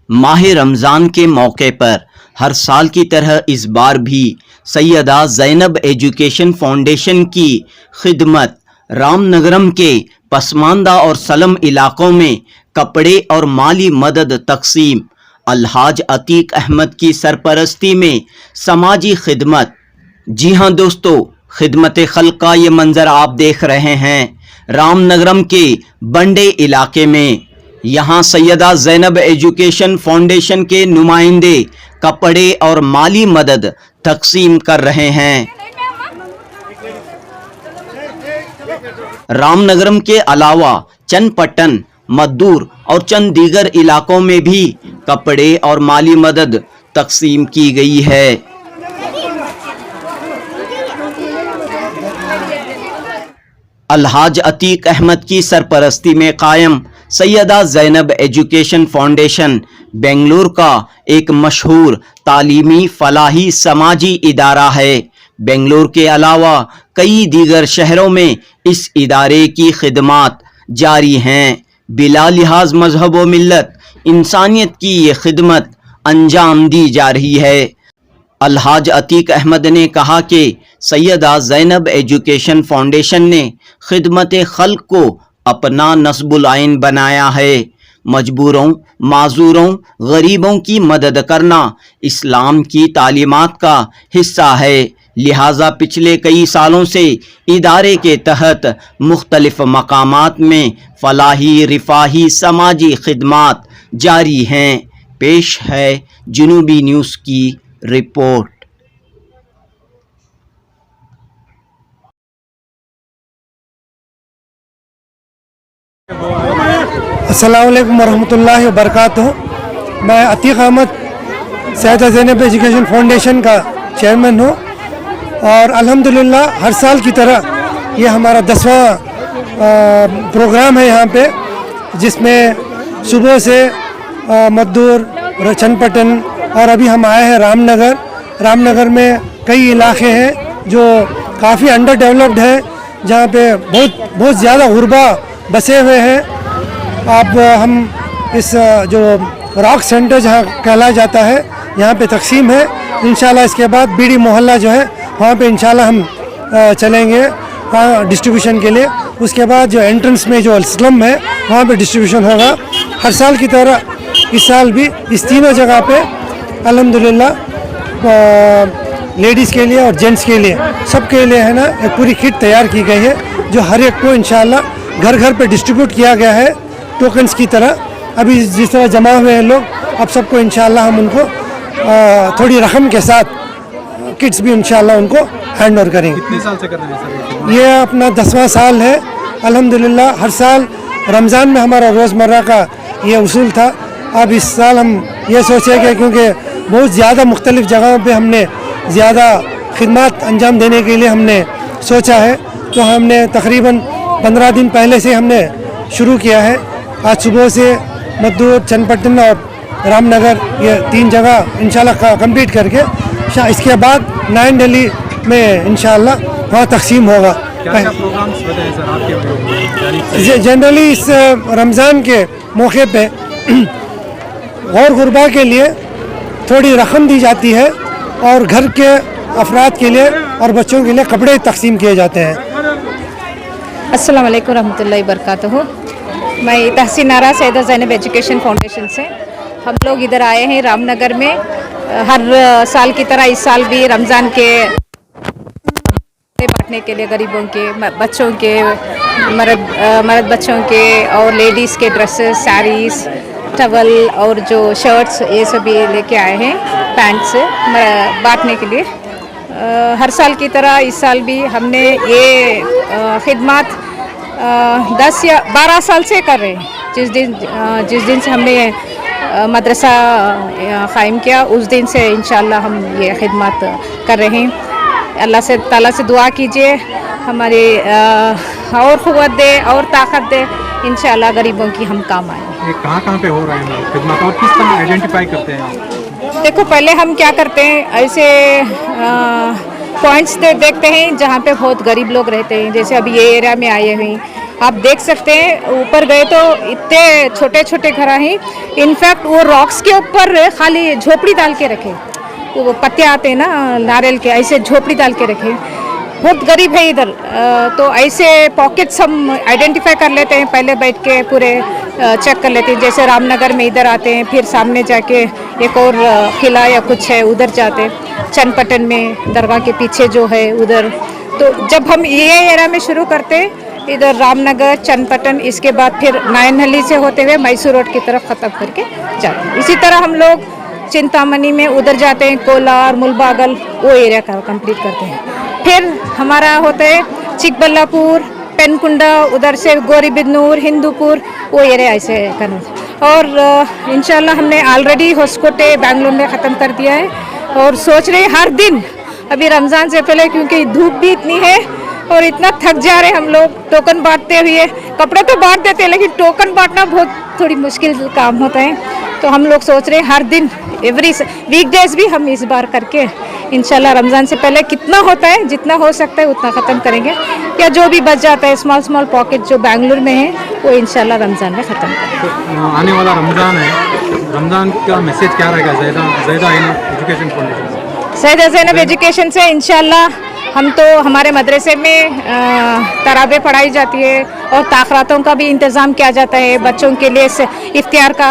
माह रमज़ान के मौके पर हर साल की तरह इस बार भी सैयदा ज़ैनब एजुकेशन फाउंडेशन की खिदमत रामनगरम के पसमानदा और सलम इलाकों में कपड़े और माली मदद तकसीम। अलहाज अतीक अहमद की सरपरस्ती में समाजी खिदमत। जी हाँ दोस्तों, खिदमत खल्क का ये मंज़र आप देख रहे हैं रामनगरम के बंडे इलाके में। यहाँ सैयदा ज़ैनब एजुकेशन फाउंडेशन के नुमाइंदे कपड़े और माली मदद तकसीम कर रहे हैं। रामनगरम के अलावा चन्नपट्टन, मद्दूर और चंद दीगर इलाकों में भी कपड़े और माली मदद तकसीम की गई है। अलहाज अतीक अहमद की सरपरस्ती में कायम सैयदा ज़ैनब एजुकेशन फाउंडेशन बेंगलुरु का एक मशहूर तालीमी फलाही समाजी इदारा है। बेंगलुरु के अलावा कई दीगर शहरों में इस इदारे की खिदमात जारी हैं। बिला लिहाज मजहब व मिल्लत इंसानियत की ये खिदमत अंजाम दी जा रही है। अलहाज अतीक अहमद ने कहा कि सैयदा ज़ैनब एजुकेशन फाउंडेशन ने खिदमत खल्क को अपना नस्बुल आइन बनाया है। मजबूरों, माजूरों, गरीबों की मदद करना इस्लाम की तालीमात का हिस्सा है। लिहाजा पिछले कई सालों से इदारे के तहत मुख्तलिफ मकामात में फलाही, रिफाही, समाजी खिदमात जारी हैं। पेश है जुनूबी न्यूज़ की रिपोर्ट। अस्सलामु अलैकुम वरहमतुल्लाहि वबरकातुहू। मैं अतीक अहमद सैयदा ज़ैनब एजुकेशन फाउंडेशन का चेयरमैन हूँ और अल्हम्दुलिल्लाह हर साल की तरह ये हमारा 10वां प्रोग्राम है यहाँ पे, जिसमें सुबह से मद्दूर, चन्नपट्टन और अभी हम आए हैं रामनगर। रामनगर में कई इलाके हैं जो काफ़ी अंडर डेवलप्ड है, जहाँ पे बहुत ज़्यादा गुरबा बसे हुए हैं। अब हम इस जो रॉक सेंटर जहाँ कहलाया जाता है यहाँ पे तकसीम है। इंशाल्लाह इसके बाद बीड़ी मोहल्ला जो है वहाँ पे इंशाल्लाह हम चलेंगे वहाँ डिस्ट्रीब्यूशन के लिए। उसके बाद जो एंट्रेंस में जो स्लम है वहाँ पे डिस्ट्रीब्यूशन होगा। हर साल की तरह इस साल भी इस तीनों जगह पे अल्हम्दुलिल्लाह लेडीज़ के लिए और जेंट्स के लिए सबके लिए है ना एक पूरी किट तैयार की गई है, जो हर एक को इंशाल्लाह घर घर पे डिस्ट्रीब्यूट किया गया है टोकन्स की तरह। अभी जिस तरह जमा हुए हैं लोग, अब सबको इंशाल्लाह हम उनको थोड़ी रकम के साथ किट्स भी इंशाल्लाह उनको हैंड ओवर करेंगे। कितने साल से कर रहे हैं सर? ये अपना 10वां साल है अल्हम्दुलिल्लाह। हर साल रमज़ान में हमारा रोज़मर्रा का ये उसूल था। अब इस साल हम ये सोचे कि क्योंकि बहुत ज़्यादा मुख्तलिफ़ जगहों पे हमने ज़्यादा खिदमत अंजाम देने के लिए हमने सोचा है, तो हमने तकरीबन 15 दिन पहले से हमने शुरू किया है। आज सुबह से मद्दूर, चन्नपट्टन और रामनगर ये 3 जगह इंशाल्लाह कंप्लीट करके इसके बाद नयन दिल्ली में इंशाल्लाह वहाँ तकसीम होगा। क्या प्रोग्राम्स बताएं सर आपके? जनरली इस रमज़ान के मौके पे गौर गुरबा के लिए थोड़ी रकम दी जाती है और घर के अफराद के लिए और बच्चों के लिए कपड़े तकसीम किए जाते हैं। अस्सलाम वालेकुम रहमतुल्लाहि बरकातुहू। मैं तहसीन नारा सैयदा ज़ैनब एजुकेशन फाउंडेशन से हम लोग इधर आए हैं रामनगर में। हर साल की तरह इस साल भी रमज़ान के बांटने के लिए गरीबों के, बच्चों के, मर्द बच्चों के और लेडीज़ के ड्रेसेस, साड़ीज़, टवल और जो शर्ट्स ये सभी लेके आए हैं, पैंट्स बांटने के लिए। हर साल की तरह इस साल भी हमने ये खिदमत 10 या 12 साल से कर रहे हैं। जिस दिन से हमने मदरसा क़ायम किया उस दिन से इंशाल्लाह हम ये खिदमत कर रहे हैं। अल्लाह से ताला से दुआ कीजिए हमारे और क़ुव्वत दे और ताकत दे, इंशाल्लाह गरीबों की हम काम आए। ये कहाँ पे हो रहे हैं खिदमत और किस तरह आइडेंटिफाई करते हैं? देखो, पहले हम क्या करते हैं, ऐसे पॉइंट्स देखते हैं जहाँ पे बहुत गरीब लोग रहते हैं। जैसे अभी ये एरिया में आए हुए आप देख सकते हैं ऊपर गए तो इतने छोटे छोटे घर हैं, इनफैक्ट वो रॉक्स के ऊपर खाली झोपड़ी डाल के रखे, वो पत्ते आते हैं ना नारियल के, ऐसे झोपड़ी डाल के रखे। बहुत गरीब है इधर। तो ऐसे पॉकेट्स हम आइडेंटिफाई कर लेते हैं, पहले बैठ के पूरे चेक कर लेते हैं। जैसे रामनगर में इधर आते हैं, फिर सामने जाके एक और किला या कुछ है उधर जाते हैं, चन्नपटन में दरगाह के पीछे जो है उधर। तो जब हम ये एरिया में शुरू करते हैं, इधर रामनगर, चन्नपटन, इसके बाद फिर नायनहल्ली से होते हुए मैसूर रोड की तरफ ख़त्म करके जाते हैं। इसी तरह हम लोग चिंतामणि में उधर जाते हैं, कोलार, मुलबागल, वो एरिया का कंप्लीट करते हैं। फिर हमारा होता है चिकबल्लापुर, पेनकुंडा, उधर से गौरीबिदनूर, हिंदूपुर, वो एरिया ऐसे करना। और इंशाल्लाह हमने ऑलरेडी होस्कोटे बेंगलुरु में ख़त्म कर दिया है और सोच रहे हैं हर दिन, अभी रमज़ान से पहले, क्योंकि धूप भी इतनी है और इतना थक जा रहे हैं हम लोग टोकन बांटते हुए। कपड़े तो बांट देते हैं लेकिन टोकन बांटना बहुत थोड़ी मुश्किल काम होता है। तो हम लोग सोच रहे हैं हर दिन, एवरी वीकडेज भी हम इस बार करके इंशाल्लाह रमज़ान से पहले कितना होता है, जितना हो सकता है उतना ख़त्म करेंगे, या जो भी बच जाता है स्मॉल स्मॉल पॉकेट जो बेंगलुरु में है वो इंशाल्लाह रमज़ान में ख़त्म करेंगे। तो आने वाला रमज़ान है, रमज़ान का मैसेज क्या रहेगा ज़ैदा एजुकेशन फाउंडेशन से? सैयदा ज़ैनब एजुकेशन से इंशाल्लाह हम तो हमारे मदरसे में तराबे पढ़ाई जाती है और ताख़रातों का भी इंतज़ाम किया जाता है, बच्चों के लिए इफ्तियार का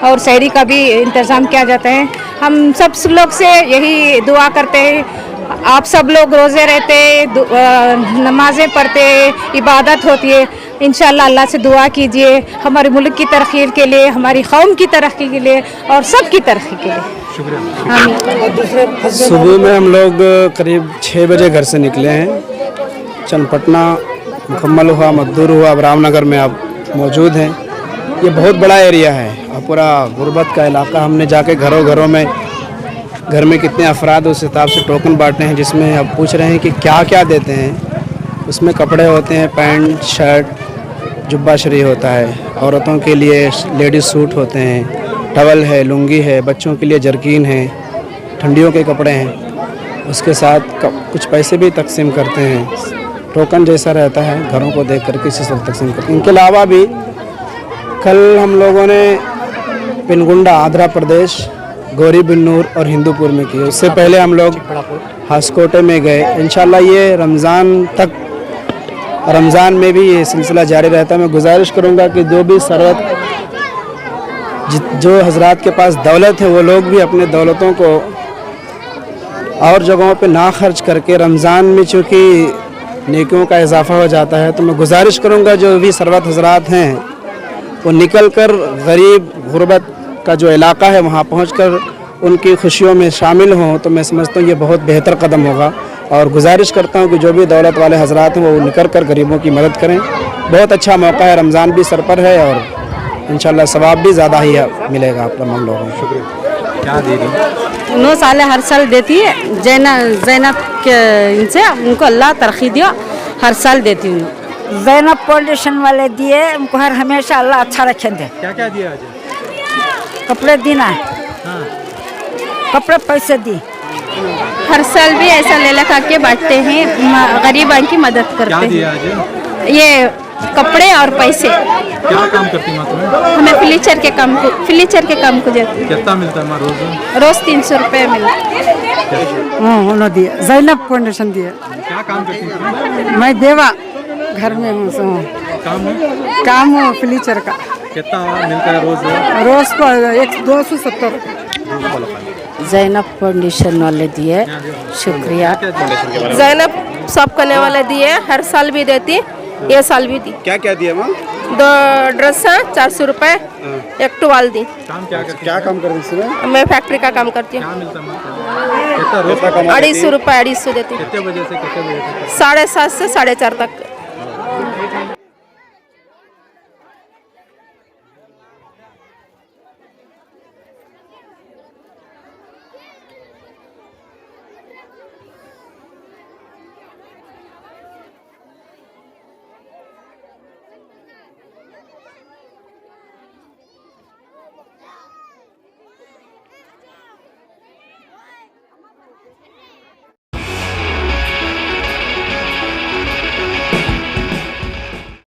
और सहरी का भी इंतज़ाम किया जाता है। हम सब लोग से यही दुआ करते हैं, आप सब लोग रोज़े रहते, नमाज़ें पढ़ते, इबादत होती है, इंशाल्लाह अल्लाह से दुआ कीजिए हमारे मुल्क की तरक्की के लिए, हमारी कौम की तरक्की के लिए और सब की तरक्की के लिए। शुक्रिया। आमीन। सुबह में हम लोग करीब 6 बजे घर से निकले हैं। चन्नपटना मुकम्मल हुआ, मद्दूर हुआ, अब रामनगर में आप मौजूद हैं। ये बहुत बड़ा एरिया है और पूरा गुर्बत का इलाका। हमने जाके घरों घरों में घर में कितने अफराद उस हिसाब से टोकन बांटे हैं, जिसमें अब पूछ रहे हैं कि क्या क्या देते हैं। उसमें कपड़े होते हैं, पैंट, शर्ट, जुब्बा शरी होता है, औरतों के लिए लेडीज़ सूट होते हैं, टवल है, लुंगी है, बच्चों के लिए जर्किन है, ठंडियों के कपड़े हैं। उसके साथ कुछ पैसे भी तकसीम करते हैं, टोकन जैसा रहता है, घरों को देख कर किसी से तकसीम करते हैं। इनके अलावा भी कल हम लोगों ने पेनकुंडा, आंध्र प्रदेश, गौरीबिदनूर और हिंदूपुर में की। उससे पहले हम लोग हास्कोटे में गए। इंशाल्लाह ये रमज़ान तक, रमज़ान में भी ये सिलसिला जारी रहता है। मैं गुजारिश करूँगा कि जो भी सरवत, जो हजरात के पास दौलत है, वो लोग भी अपने दौलतों को और जगहों पे ना खर्च करके, रमज़ान में चूँकि नेकियों का इजाफा हो जाता है, तो मैं गुजारिश करूँगा जो भी सरवत हजरात हैं वो निकल कर गरीब गुरबत का जो इलाका है वहाँ पहुँचकर उनकी खुशियों में शामिल हों। तो मैं समझता हूँ ये बहुत बेहतर कदम होगा और गुजारिश करता हूँ कि जो भी दौलत वाले हजरात हैं वो निकल कर गरीबों की मदद करें। बहुत अच्छा मौका है, रमज़ान भी सर पर है और इंशाल्लाह सवाब भी ज़्यादा ही मिलेगा आप तमाम लोगों को। शुक्रिया। क्या दे दी? 9 साल हर साल देती है ज़ैनब के, इनसे उनको अल्लाह तरक्की दिया, हर साल देती हूँ। ज़ैनब फाउंडेशन वाले दिए, उनको हर हमेशा अल्लाह अच्छा रखेंगे। क्या क्या दिया आज? कपड़े देना, हाँ। कपड़े पैसे दी। हर साल भी ऐसा ले लगा के बांटते हैं, गरीबों की मदद क्या करते दिया हैं। आज? ये कपड़े और पैसे। क्या काम करती माँ तुम्हें? हमें फर्नीचर के काम को देते हैं। कितना मिलता है रोज? रोज़ 300 रुपये मिलता है। उन्होंने दिया, ज़ैनब फाउंडेशन दिया। क्या काम करती तुम? मैं देवा घर में हूँ, काम है? काम हो फर्नीचर का। कितना मिलता है रोज? रोज़ को 270। ज़ैनब फाउंडेशन वाले दिए, शुक्रिया। ज़ैनब सब करने वाले दिए, हर साल भी देती, ये साल भी दी। क्या क्या दिया मैम? 2 ड्रेस है 400 रुपये, एक टुवाल दी। काम क्या करती? क्या काम कर रही हैं? मैं फैक्ट्री का काम करती हूँ। क्या मिलता है? कितना रोज? 250 रुपये, 250 देती। कितने बजे से कितने बजे तक? 7:30 से 4:30 तक।